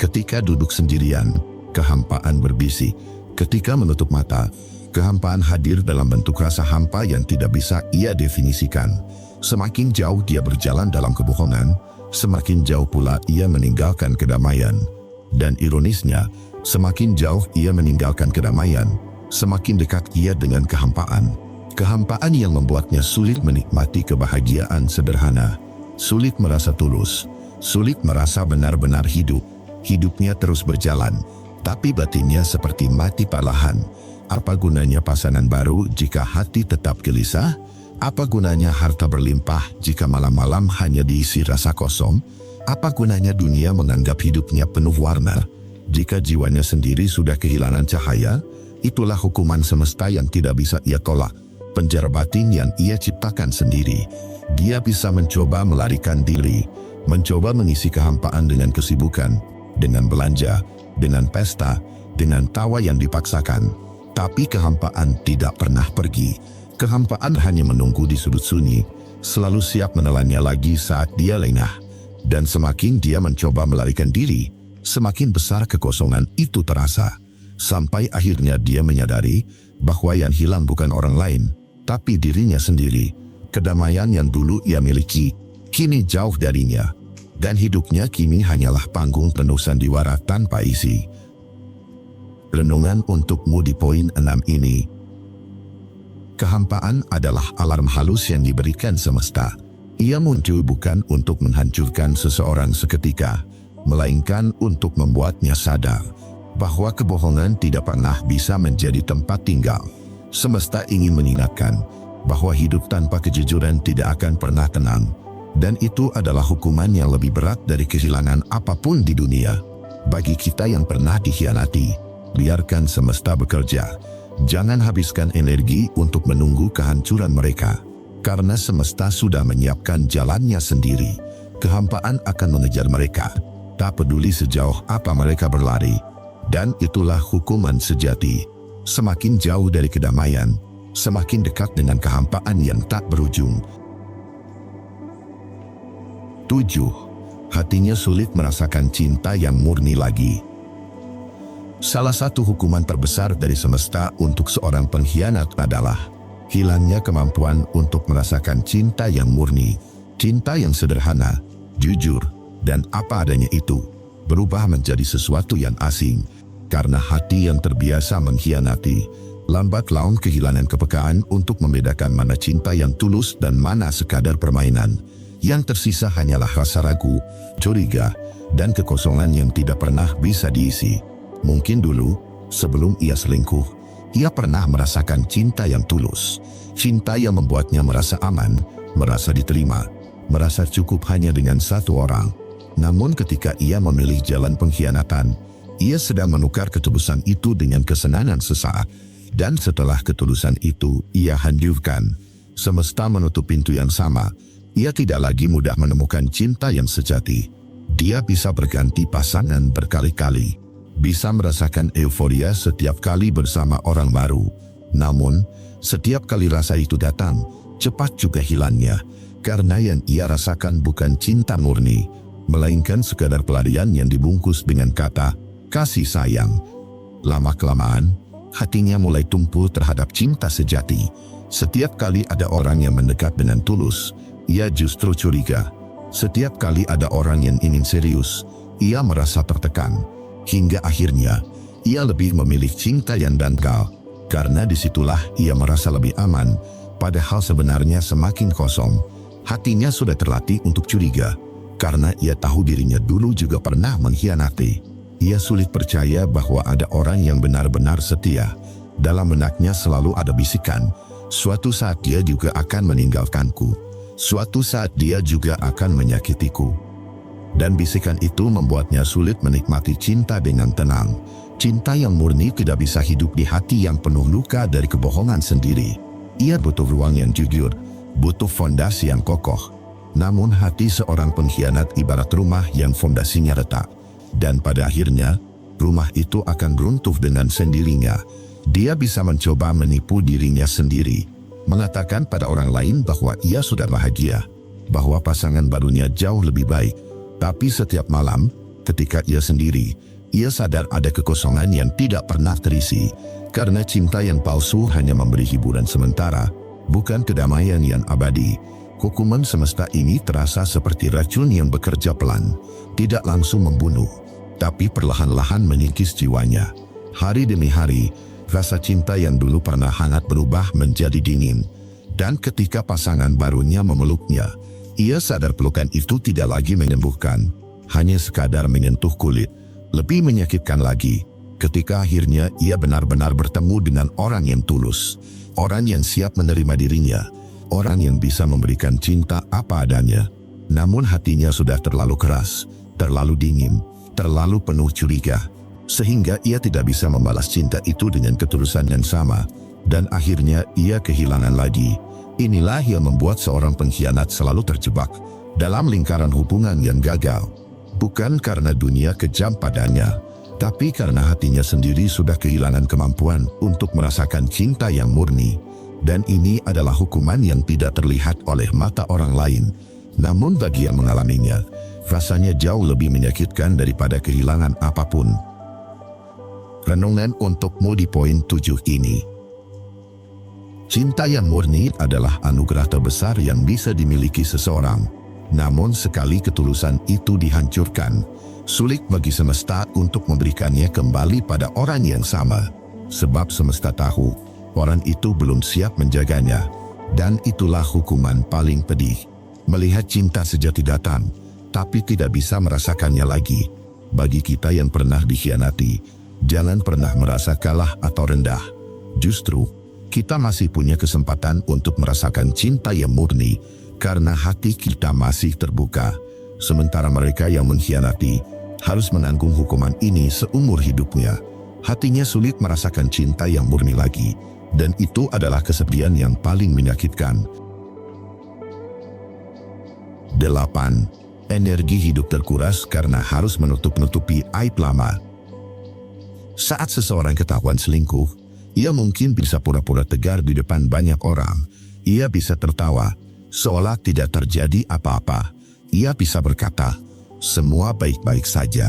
Speaker 1: Ketika duduk sendirian, kehampaan berbisik. Ketika menutup mata, kehampaan hadir dalam bentuk rasa hampa yang tidak bisa ia definisikan. Semakin jauh dia berjalan dalam kebohongan, semakin jauh pula ia meninggalkan kedamaian. Dan ironisnya, semakin jauh ia meninggalkan kedamaian, semakin dekat ia dengan kehampaan. Kehampaan yang membuatnya sulit menikmati kebahagiaan sederhana, sulit merasa tulus, sulit merasa benar-benar hidup. Hidupnya terus berjalan, tapi batinnya seperti mati perlahan. Apa gunanya pasangan baru jika hati tetap gelisah? Apa gunanya harta berlimpah jika malam-malam hanya diisi rasa kosong? Apa gunanya dunia menganggap hidupnya penuh warna jika jiwanya sendiri sudah kehilangan cahaya? Itulah hukuman semesta yang tidak bisa ia tolak, penjara batin yang ia ciptakan sendiri. Dia bisa mencoba melarikan diri, mencoba mengisi kehampaan dengan kesibukan, dengan belanja, dengan pesta, dengan tawa yang dipaksakan. Tapi kehampaan tidak pernah pergi. Kehampaan hanya menunggu di sudut sunyi, selalu siap menelannya lagi saat dia lengah. Dan semakin dia mencoba melarikan diri, semakin besar kekosongan itu terasa. Sampai akhirnya dia menyadari bahwa yang hilang bukan orang lain, tapi dirinya sendiri. Kedamaian yang dulu ia miliki, kini jauh darinya. Dan hidupnya kini hanyalah panggung penuh sandiwara tanpa isi. Renungan untukmu di poin 6 ini. Kehampaan adalah alarm halus yang diberikan semesta. Ia muncul bukan untuk menghancurkan seseorang seketika, melainkan untuk membuatnya sadar bahwa kebohongan tidak pernah bisa menjadi tempat tinggal. Semesta ingin mengingatkan bahwa hidup tanpa kejujuran tidak akan pernah tenang, dan itu adalah hukuman yang lebih berat dari kehilangan apapun di dunia. Bagi kita yang pernah dikhianati, biarkan semesta bekerja. Jangan habiskan energi untuk menunggu kehancuran mereka, karena semesta sudah menyiapkan jalannya sendiri. Kehampaan akan mengejar mereka, tak peduli sejauh apa mereka berlari. Dan itulah hukuman sejati. Semakin jauh dari kedamaian, semakin dekat dengan kehampaan yang tak berujung. 7. Hatinya sulit merasakan cinta yang murni lagi. Salah satu hukuman terbesar dari semesta untuk seorang pengkhianat adalah hilangnya kemampuan untuk merasakan cinta yang murni. Cinta yang sederhana, jujur, dan apa adanya itu berubah menjadi sesuatu yang asing. Karena hati yang terbiasa mengkhianati, lambat laun kehilangan kepekaan untuk membedakan mana cinta yang tulus dan mana sekadar permainan. Yang tersisa hanyalah rasa ragu, curiga, dan kekosongan yang tidak pernah bisa diisi. Mungkin dulu, sebelum ia selingkuh, ia pernah merasakan cinta yang tulus. Cinta yang membuatnya merasa aman, merasa diterima, merasa cukup hanya dengan satu orang. Namun ketika ia memilih jalan pengkhianatan, ia sedang menukar ketulusan itu dengan kesenangan sesaat. Dan setelah ketulusan itu ia hancurkan, semesta menutup pintu yang sama. Ia tidak lagi mudah menemukan cinta yang sejati. Dia bisa berganti pasangan berkali-kali, bisa merasakan euforia setiap kali bersama orang baru. Namun, setiap kali rasa itu datang, cepat juga hilangnya. Karena yang ia rasakan bukan cinta murni, melainkan sekadar pelarian yang dibungkus dengan kata kasih sayang. Lama-kelamaan, hatinya mulai tumpul terhadap cinta sejati. Setiap kali ada orang yang mendekat dengan tulus, ia justru curiga. Setiap kali ada orang yang ingin serius, ia merasa tertekan. Hingga akhirnya, ia lebih memilih cinta yang dangkal. Karena disitulah ia merasa lebih aman, padahal sebenarnya semakin kosong. Hatinya sudah terlatih untuk curiga, karena ia tahu dirinya dulu juga pernah mengkhianati. Ia sulit percaya bahwa ada orang yang benar-benar setia, Dalam benaknya selalu ada bisikan, suatu saat dia juga akan meninggalkanku. Suatu saat dia juga akan menyakitiku. Dan bisikan itu membuatnya sulit menikmati cinta dengan tenang. Cinta yang murni tidak bisa hidup di hati yang penuh luka dari kebohongan sendiri. Ia butuh ruang yang jujur, butuh fondasi yang kokoh. Namun hati seorang pengkhianat ibarat rumah yang fondasinya retak. Dan pada akhirnya, rumah itu akan runtuh dengan sendirinya. Dia bisa mencoba menipu dirinya sendiri, mengatakan pada orang lain bahwa ia sudah bahagia, bahwa pasangan barunya jauh lebih baik. Tapi setiap malam, ketika ia sendiri, ia sadar ada kekosongan yang tidak pernah terisi, karena cinta yang palsu hanya memberi hiburan sementara, bukan kedamaian yang abadi. Hukuman semesta ini terasa seperti racun yang bekerja pelan, tidak langsung membunuh, tapi perlahan-lahan mengikis jiwanya. Hari demi hari, rasa cinta yang dulu pernah hangat berubah menjadi dingin. Dan ketika pasangan barunya memeluknya, ia sadar pelukan itu tidak lagi menyembuhkan, hanya sekadar menyentuh kulit. Lebih menyakitkan lagi, ketika akhirnya ia benar-benar bertemu dengan orang yang tulus, orang yang siap menerima dirinya, orang yang bisa memberikan cinta apa adanya. Namun hatinya sudah terlalu keras, terlalu dingin, terlalu penuh curiga, sehingga ia tidak bisa membalas cinta itu dengan ketulusan yang sama, dan akhirnya ia kehilangan lagi. Inilah yang membuat seorang pengkhianat selalu terjebak dalam lingkaran hubungan yang gagal. Bukan karena dunia kejam padanya, tapi karena hatinya sendiri sudah kehilangan kemampuan untuk merasakan cinta yang murni. Dan ini adalah hukuman yang tidak terlihat oleh mata orang lain. Namun bagi yang mengalaminya, rasanya jauh lebih menyakitkan daripada kehilangan apapun. Renungan untukmu di poin 7 ini. Cinta yang murni adalah anugerah terbesar yang bisa dimiliki seseorang. Namun sekali ketulusan itu dihancurkan, sulit bagi semesta untuk memberikannya kembali pada orang yang sama. Sebab semesta tahu, orang itu belum siap menjaganya. Dan itulah hukuman paling pedih. Melihat cinta sejati datang, tapi tidak bisa merasakannya lagi. Bagi kita yang pernah dikhianati, jangan pernah merasa kalah atau rendah. Justru, kita masih punya kesempatan untuk merasakan cinta yang murni, karena hati kita masih terbuka. Sementara mereka yang mengkhianati, harus menanggung hukuman ini seumur hidupnya. Hatinya sulit merasakan cinta yang murni lagi, dan itu adalah kesedihan yang paling menyakitkan. 8. Energi hidup terkuras karena harus menutup-nutupi aib lama. Saat seseorang ketahuan selingkuh, ia mungkin bisa pura-pura tegar di depan banyak orang. Ia bisa tertawa, seolah tidak terjadi apa-apa. Ia bisa berkata, semua baik-baik saja.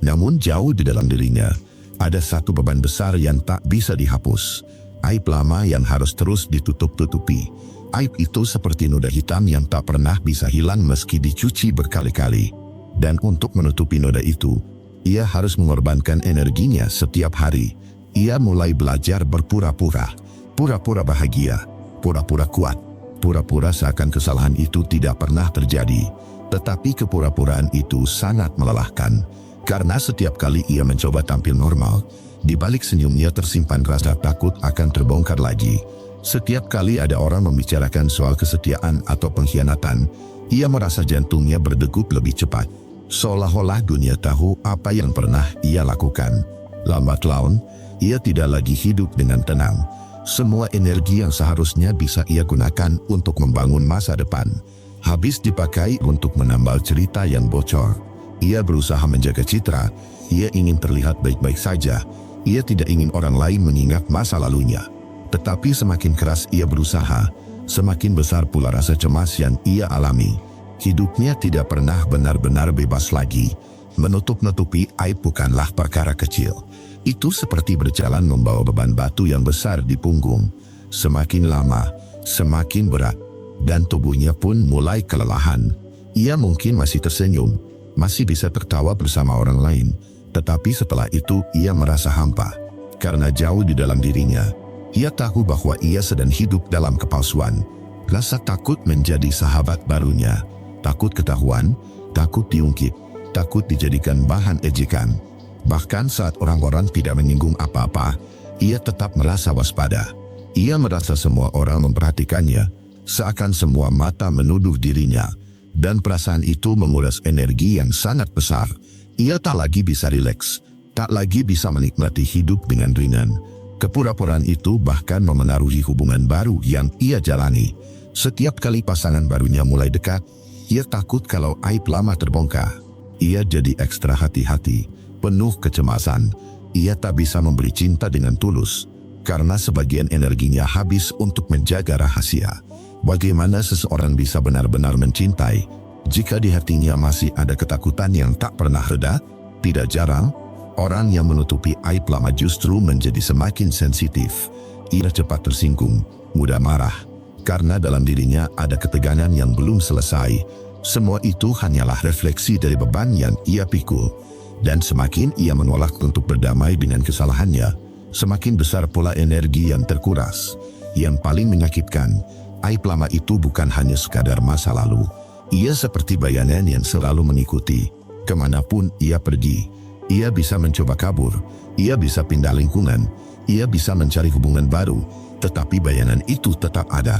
Speaker 1: Namun jauh di dalam dirinya, ada satu beban besar yang tak bisa dihapus. Aib lama yang harus terus ditutup-tutupi. Aib itu seperti noda hitam yang tak pernah bisa hilang meski dicuci berkali-kali. Dan untuk menutupi noda itu, ia harus mengorbankan energinya setiap hari. Ia mulai belajar berpura-pura. Pura-pura bahagia, pura-pura kuat, pura-pura seakan kesalahan itu tidak pernah terjadi. Tetapi kepura-puraan itu sangat melelahkan. Karena setiap kali ia mencoba tampil normal, di balik senyumnya tersimpan rasa takut akan terbongkar lagi. Setiap kali ada orang membicarakan soal kesetiaan atau pengkhianatan, ia merasa jantungnya berdegup lebih cepat. Seolah-olah dunia tahu apa yang pernah ia lakukan. Lambat laun, ia tidak lagi hidup dengan tenang. Semua energi yang seharusnya bisa ia gunakan untuk membangun masa depan, habis dipakai untuk menambal cerita yang bocor. Ia berusaha menjaga citra, ia ingin terlihat baik-baik saja. Ia tidak ingin orang lain mengingat masa lalunya. Tetapi semakin keras ia berusaha, semakin besar pula rasa cemas yang ia alami. Hidupnya tidak pernah benar-benar bebas lagi. Menutup-nutupi aib bukanlah perkara kecil. Itu seperti berjalan membawa beban batu yang besar di punggung. Semakin lama, semakin berat, dan tubuhnya pun mulai kelelahan. Ia mungkin masih tersenyum, masih bisa tertawa bersama orang lain, tetapi setelah itu ia merasa hampa. Karena jauh di dalam dirinya, ia tahu bahwa ia sedang hidup dalam kepalsuan. Rasa takut menjadi sahabat barunya. Takut ketahuan, takut diungkit, takut dijadikan bahan ejekan. Bahkan saat orang-orang tidak menyinggung apa-apa, ia tetap merasa waspada. Ia merasa semua orang memperhatikannya, seakan semua mata menuduh dirinya, dan perasaan itu menguras energi yang sangat besar. Ia tak lagi bisa rileks, tak lagi bisa menikmati hidup dengan ringan. Kepura-puraan itu bahkan memengaruhi hubungan baru yang ia jalani. Setiap kali pasangan barunya mulai dekat, ia takut kalau aib lama terbongkar. Ia jadi ekstra hati-hati, penuh kecemasan. Ia tak bisa memberi cinta dengan tulus, karena sebagian energinya habis untuk menjaga rahasia. Bagaimana seseorang bisa benar-benar mencintai, jika di hatinya masih ada ketakutan yang tak pernah reda? Tidak jarang, orang yang menutupi aib lama justru menjadi semakin sensitif. Ia cepat tersinggung, mudah marah, karena dalam dirinya ada ketegangan yang belum selesai. Semua itu hanyalah refleksi dari beban yang ia pikul. Dan semakin ia menolak untuk berdamai dengan kesalahannya, semakin besar pula energi yang terkuras. Yang paling menyakitkan, aib lama itu bukan hanya sekadar masa lalu. Ia seperti bayangan yang selalu mengikuti. Kemanapun ia pergi, ia bisa mencoba kabur, ia bisa pindah lingkungan, ia bisa mencari hubungan baru, tetapi bayangan itu tetap ada.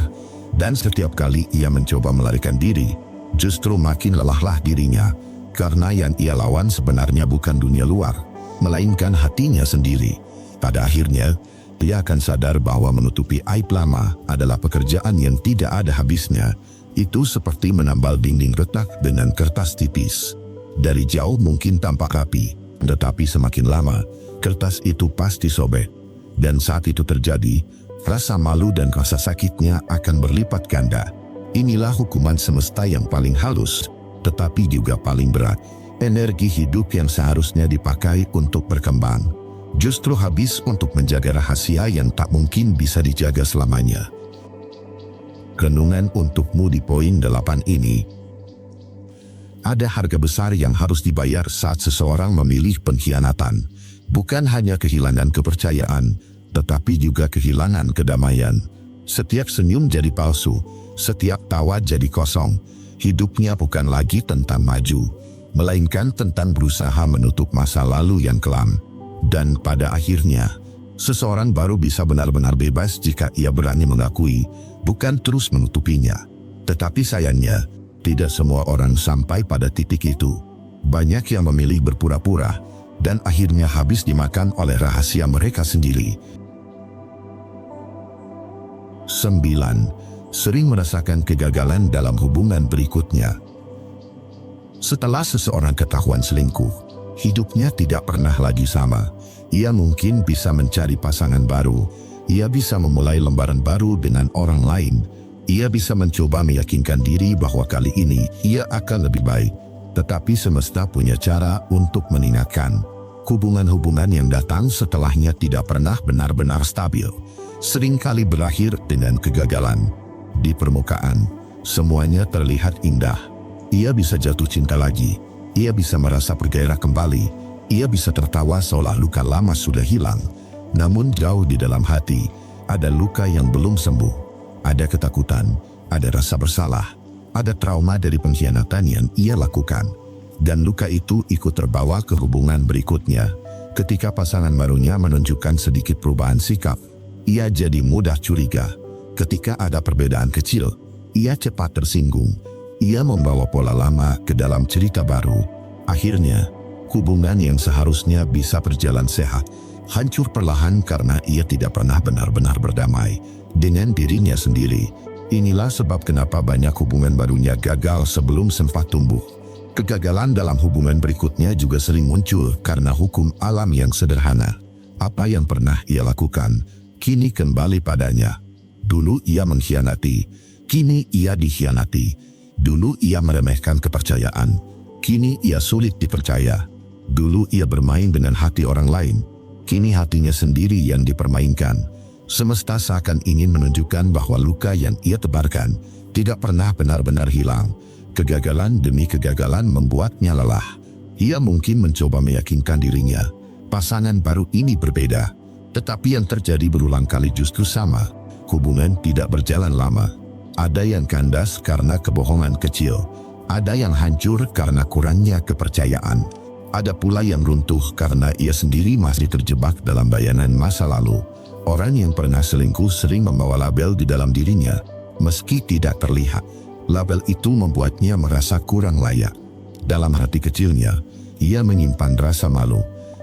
Speaker 1: Dan setiap kali ia mencoba melarikan diri, justru makin lelahlah dirinya. Karena yang ia lawan sebenarnya bukan dunia luar, melainkan hatinya sendiri. Pada akhirnya, ia akan sadar bahwa menutupi aib lama adalah pekerjaan yang tidak ada habisnya. Itu seperti menambal dinding retak dengan kertas tipis. Dari jauh mungkin tampak rapi, tetapi semakin lama, kertas itu pasti sobek. Dan saat itu terjadi, rasa malu dan rasa sakitnya akan berlipat ganda. Inilah hukuman semesta yang paling halus, tetapi juga paling berat. Energi hidup yang seharusnya dipakai untuk berkembang, justru habis untuk menjaga rahasia yang tak mungkin bisa dijaga selamanya. Renungan untukmu di poin 8 ini. Ada harga besar yang harus dibayar saat seseorang memilih pengkhianatan. Bukan hanya kehilangan kepercayaan, tetapi juga kehilangan kedamaian. Setiap senyum jadi palsu, setiap tawa jadi kosong. Hidupnya bukan lagi tentang maju, melainkan tentang berusaha menutup masa lalu yang kelam. Dan pada akhirnya, seseorang baru bisa benar-benar bebas jika ia berani mengakui, bukan terus menutupinya. Tetapi sayangnya, tidak semua orang sampai pada titik itu. Banyak yang memilih berpura-pura, dan akhirnya habis dimakan oleh rahasia mereka sendiri. 9. Sering merasakan kegagalan dalam hubungan berikutnya. Setelah seseorang ketahuan selingkuh, hidupnya tidak pernah lagi sama. Ia mungkin bisa mencari pasangan baru, ia bisa memulai lembaran baru dengan orang lain, ia bisa mencoba meyakinkan diri bahwa kali ini ia akan lebih baik. Tetapi semesta punya cara untuk mengingatkan. Hubungan-hubungan yang datang setelahnya tidak pernah benar-benar stabil, seringkali berakhir dengan kegagalan. Di permukaan, semuanya terlihat indah. Ia bisa jatuh cinta lagi, ia bisa merasa bergairah kembali, ia bisa tertawa seolah luka lama sudah hilang. Namun jauh di dalam hati, ada luka yang belum sembuh. Ada ketakutan, ada rasa bersalah, ada trauma dari pengkhianatan yang ia lakukan. Dan luka itu ikut terbawa ke hubungan berikutnya. Ketika pasangan barunya menunjukkan sedikit perubahan sikap, ia jadi mudah curiga. Ketika ada perbedaan kecil, ia cepat tersinggung. Ia membawa pola lama ke dalam cerita baru. Akhirnya, hubungan yang seharusnya bisa berjalan sehat, hancur perlahan karena ia tidak pernah benar-benar berdamai dengan dirinya sendiri. Inilah sebab kenapa banyak hubungan barunya gagal sebelum sempat tumbuh. Kegagalan dalam hubungan berikutnya juga sering muncul karena hukum alam yang sederhana. Apa yang pernah ia lakukan, kini kembali padanya. Dulu ia mengkhianati, kini ia dikhianati. Dulu ia meremehkan kepercayaan, kini ia sulit dipercaya. Dulu ia bermain dengan hati orang lain, kini hatinya sendiri yang dipermainkan. Semesta seakan ingin menunjukkan bahwa luka yang ia tebarkan tidak pernah benar-benar hilang. Kegagalan demi kegagalan membuatnya lelah. Ia mungkin mencoba meyakinkan dirinya, pasangan baru ini berbeda. Tetapi yang terjadi berulang kali justru sama. Hubungan tidak berjalan lama. Ada yang kandas karena kebohongan kecil. Ada yang hancur karena kurangnya kepercayaan. Ada pula yang runtuh karena ia sendiri masih terjebak dalam bayangan masa lalu. Orang yang pernah selingkuh sering membawa label di dalam dirinya, meski tidak terlihat. Label itu membuatnya merasa kurang layak. Dalam hati kecilnya, ia menyimpan rasa malu.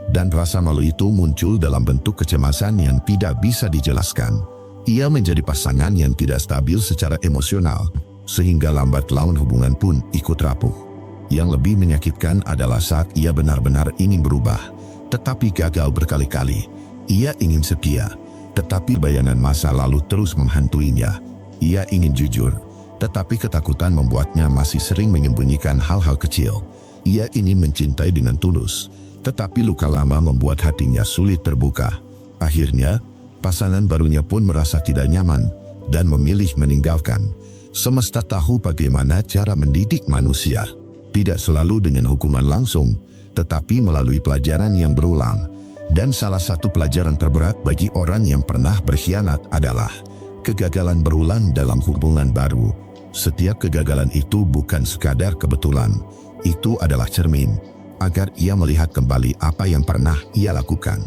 Speaker 1: Dan rasa malu itu muncul dalam bentuk kecemasan yang tidak bisa dijelaskan. Ia menjadi pasangan yang tidak stabil secara emosional, sehingga lambat laun hubungan pun ikut rapuh. Yang lebih menyakitkan adalah saat ia benar-benar ingin berubah, tetapi gagal berkali-kali. Ia ingin setia, tetapi bayangan masa lalu terus menghantuinya. Ia ingin jujur, tetapi ketakutan membuatnya masih sering menyembunyikan hal-hal kecil. Ia ingin mencintai dengan tulus, tetapi luka lama membuat hatinya sulit terbuka. Akhirnya, pasangan barunya pun merasa tidak nyaman dan memilih meninggalkan. Semesta tahu bagaimana cara mendidik manusia. Tidak selalu dengan hukuman langsung, tetapi melalui pelajaran yang berulang. Dan salah satu pelajaran terberat bagi orang yang pernah berkhianat adalah kegagalan berulang dalam hubungan baru. Setiap kegagalan itu bukan sekadar kebetulan. Itu adalah cermin, agar ia melihat kembali apa yang pernah ia lakukan.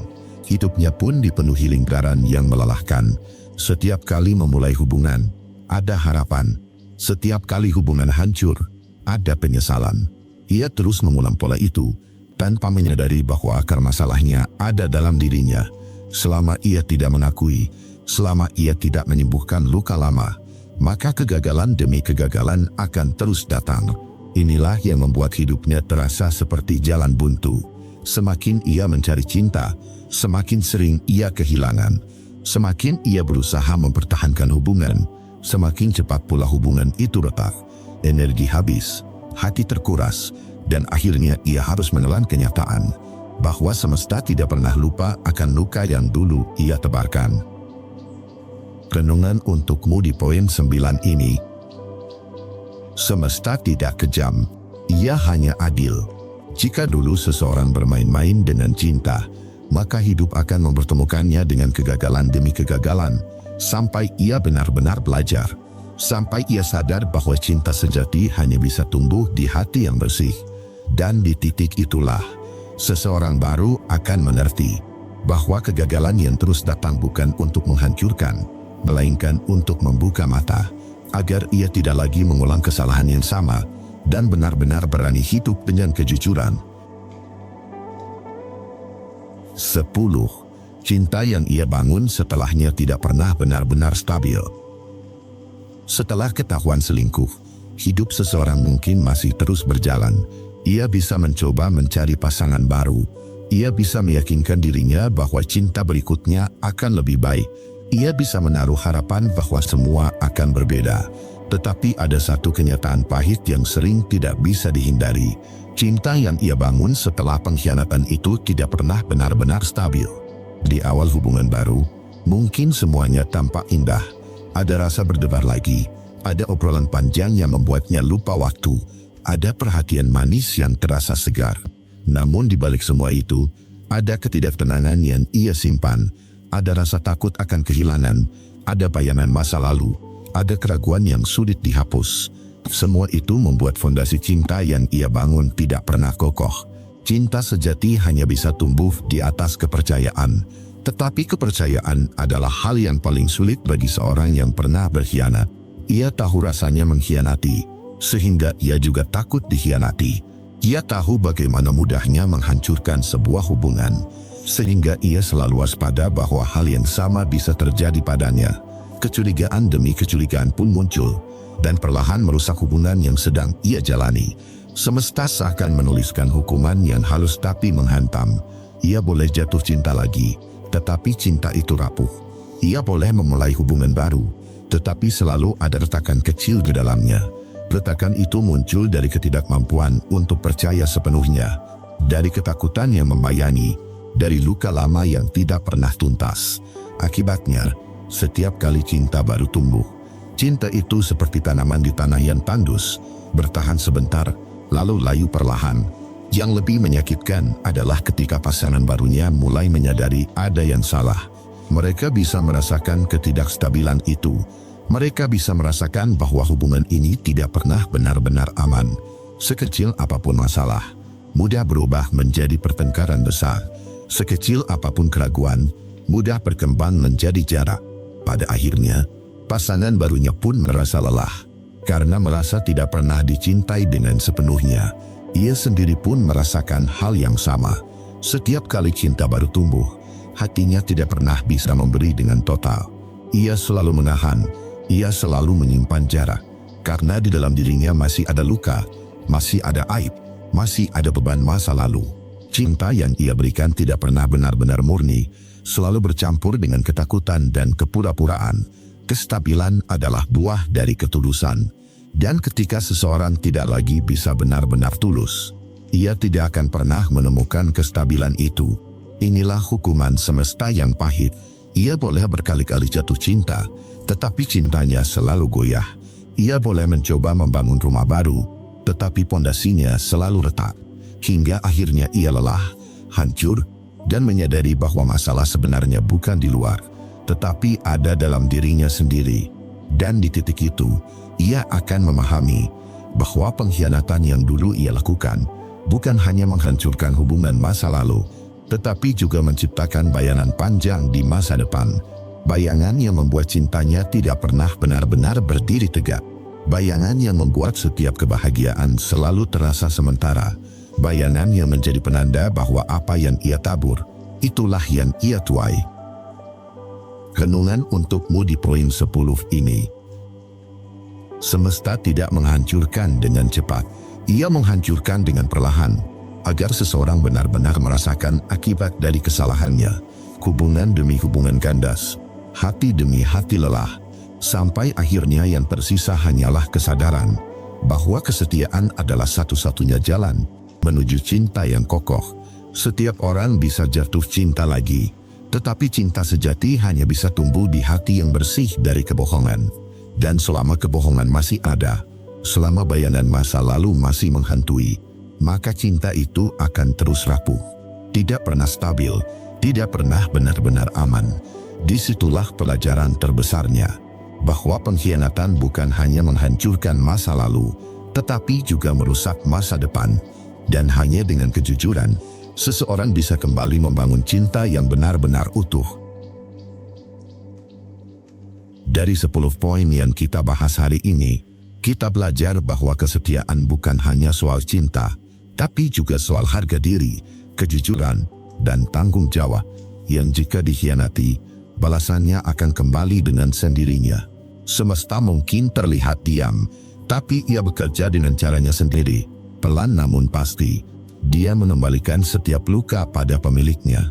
Speaker 1: Hidupnya pun dipenuhi lingkaran yang melelahkan. Setiap kali memulai hubungan, ada harapan. Setiap kali hubungan hancur, ada penyesalan. Ia terus mengulang pola itu, tanpa menyadari bahwa akar masalahnya ada dalam dirinya. Selama ia tidak mengakui, selama ia tidak menyembuhkan luka lama, maka kegagalan demi kegagalan akan terus datang. Inilah yang membuat hidupnya terasa seperti jalan buntu. Semakin ia mencari cinta, semakin sering ia kehilangan. Semakin ia berusaha mempertahankan hubungan, semakin cepat pula hubungan itu retak. Energi habis, hati terkuras, dan akhirnya ia harus menelan kenyataan bahwa semesta tidak pernah lupa akan luka yang dulu ia tebarkan. Renungan untukmu di poin 9 ini. Semesta tidak kejam, ia hanya adil. Jika dulu seseorang bermain-main dengan cinta, maka hidup akan mempertemukannya dengan kegagalan demi kegagalan, sampai ia benar-benar belajar. Sampai ia sadar bahwa cinta sejati hanya bisa tumbuh di hati yang bersih. Dan di titik itulah, seseorang baru akan mengerti bahwa kegagalan yang terus datang bukan untuk menghancurkan, melainkan untuk membuka mata, agar ia tidak lagi mengulang kesalahan yang sama, dan benar-benar berani hidup dengan kejujuran. 10. Cinta yang ia bangun setelahnya tidak pernah benar-benar stabil. Setelah ketahuan selingkuh, hidup seseorang mungkin masih terus berjalan. Ia bisa mencoba mencari pasangan baru. Ia bisa meyakinkan dirinya bahwa cinta berikutnya akan lebih baik. Ia bisa menaruh harapan bahwa semua akan berbeda. Tetapi ada satu kenyataan pahit yang sering tidak bisa dihindari. Cinta yang ia bangun setelah pengkhianatan itu tidak pernah benar-benar stabil. Di awal hubungan baru, mungkin semuanya tampak indah. Ada rasa berdebar lagi, ada obrolan panjang yang membuatnya lupa waktu, ada perhatian manis yang terasa segar. Namun di balik semua itu, ada ketidaktenangan yang ia simpan, ada rasa takut akan kehilangan, ada bayangan masa lalu, ada keraguan yang sulit dihapus. Semua itu membuat fondasi cinta yang ia bangun tidak pernah kokoh. Cinta sejati hanya bisa tumbuh di atas kepercayaan. Tetapi kepercayaan adalah hal yang paling sulit bagi seorang yang pernah berkhianat. Ia tahu rasanya mengkhianati, sehingga ia juga takut dikhianati. Ia tahu bagaimana mudahnya menghancurkan sebuah hubungan, sehingga ia selalu waspada bahwa hal yang sama bisa terjadi padanya. Kecurigaan demi kecurigaan pun muncul, dan perlahan merusak hubungan yang sedang ia jalani. Semesta seakan menuliskan hukuman yang halus tapi menghantam. Ia boleh jatuh cinta lagi, tetapi cinta itu rapuh. Ia boleh memulai hubungan baru, tetapi selalu ada retakan kecil di dalamnya. Retakan itu muncul dari ketidakmampuan untuk percaya sepenuhnya, dari ketakutan yang membayangi, dari luka lama yang tidak pernah tuntas. Akibatnya, setiap kali cinta baru tumbuh, cinta itu seperti tanaman di tanah yang tandus, bertahan sebentar, lalu layu perlahan. Yang lebih menyakitkan adalah ketika pasangan barunya mulai menyadari ada yang salah. Mereka bisa merasakan ketidakstabilan itu. Mereka bisa merasakan bahwa hubungan ini tidak pernah benar-benar aman. Sekecil apapun masalah, mudah berubah menjadi pertengkaran besar. Sekecil apapun keraguan, mudah berkembang menjadi jarak. Pada akhirnya, pasangan barunya pun merasa lelah. Karena merasa tidak pernah dicintai dengan sepenuhnya, ia sendiri pun merasakan hal yang sama. Setiap kali cinta baru tumbuh, hatinya tidak pernah bisa memberi dengan total. Ia selalu menahan, ia selalu menyimpan jarak. Karena di dalam dirinya masih ada luka, masih ada aib, masih ada beban masa lalu. Cinta yang ia berikan tidak pernah benar-benar murni, selalu bercampur dengan ketakutan dan kepura-puraan. Kestabilan adalah buah dari ketulusan. Dan ketika seseorang tidak lagi bisa benar-benar tulus, ia tidak akan pernah menemukan kestabilan itu. Inilah hukuman semesta yang pahit. Ia boleh berkali-kali jatuh cinta, tetapi cintanya selalu goyah. Ia boleh mencoba membangun rumah baru, tetapi pondasinya selalu retak. Hingga akhirnya ia lelah, hancur, dan menyadari bahwa masalah sebenarnya bukan di luar, tetapi ada dalam dirinya sendiri. Dan di titik itu, ia akan memahami bahwa pengkhianatan yang dulu ia lakukan bukan hanya menghancurkan hubungan masa lalu, tetapi juga menciptakan bayangan panjang di masa depan. Bayangan yang membuat cintanya tidak pernah benar-benar berdiri tegak. Bayangan yang membuat setiap kebahagiaan selalu terasa sementara. Bayangan yang menjadi penanda bahwa apa yang ia tabur, itulah yang ia tuai. Renungan untukmu di poin 10 ini. Semesta tidak menghancurkan dengan cepat. Ia menghancurkan dengan perlahan, agar seseorang benar-benar merasakan akibat dari kesalahannya. Hubungan demi hubungan kandas, hati demi hati lelah, sampai akhirnya yang tersisa hanyalah kesadaran bahwa kesetiaan adalah satu-satunya jalan menuju cinta yang kokoh. Setiap orang bisa jatuh cinta lagi, tetapi cinta sejati hanya bisa tumbuh di hati yang bersih dari kebohongan. Dan selama kebohongan masih ada, selama bayangan masa lalu masih menghantui, maka cinta itu akan terus rapuh. Tidak pernah stabil, tidak pernah benar-benar aman. Disitulah pelajaran terbesarnya, bahwa pengkhianatan bukan hanya menghancurkan masa lalu, tetapi juga merusak masa depan. Dan hanya dengan kejujuran, seseorang bisa kembali membangun cinta yang benar-benar utuh. Dari 10 poin yang kita bahas hari ini, kita belajar bahwa kesetiaan bukan hanya soal cinta, tapi juga soal harga diri, kejujuran, dan tanggung jawab, yang jika dikhianati, balasannya akan kembali dengan sendirinya. Semesta mungkin terlihat diam, tapi ia bekerja dengan caranya sendiri. Pelan namun pasti, dia mengembalikan setiap luka pada pemiliknya.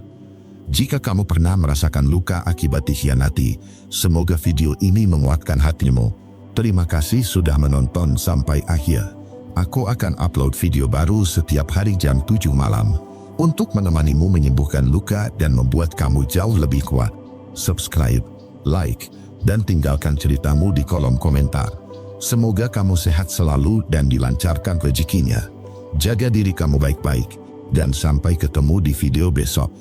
Speaker 1: Jika kamu pernah merasakan luka akibat dikhianati, semoga video ini menguatkan hatimu. Terima kasih sudah menonton sampai akhir. Aku akan upload video baru setiap hari jam 7 malam, untuk menemanimu menyembuhkan luka dan membuat kamu jauh lebih kuat. Subscribe, like, dan tinggalkan ceritamu di kolom komentar. Semoga kamu sehat selalu dan dilancarkan rezekinya. Jaga diri kamu baik-baik, dan sampai ketemu di video besok.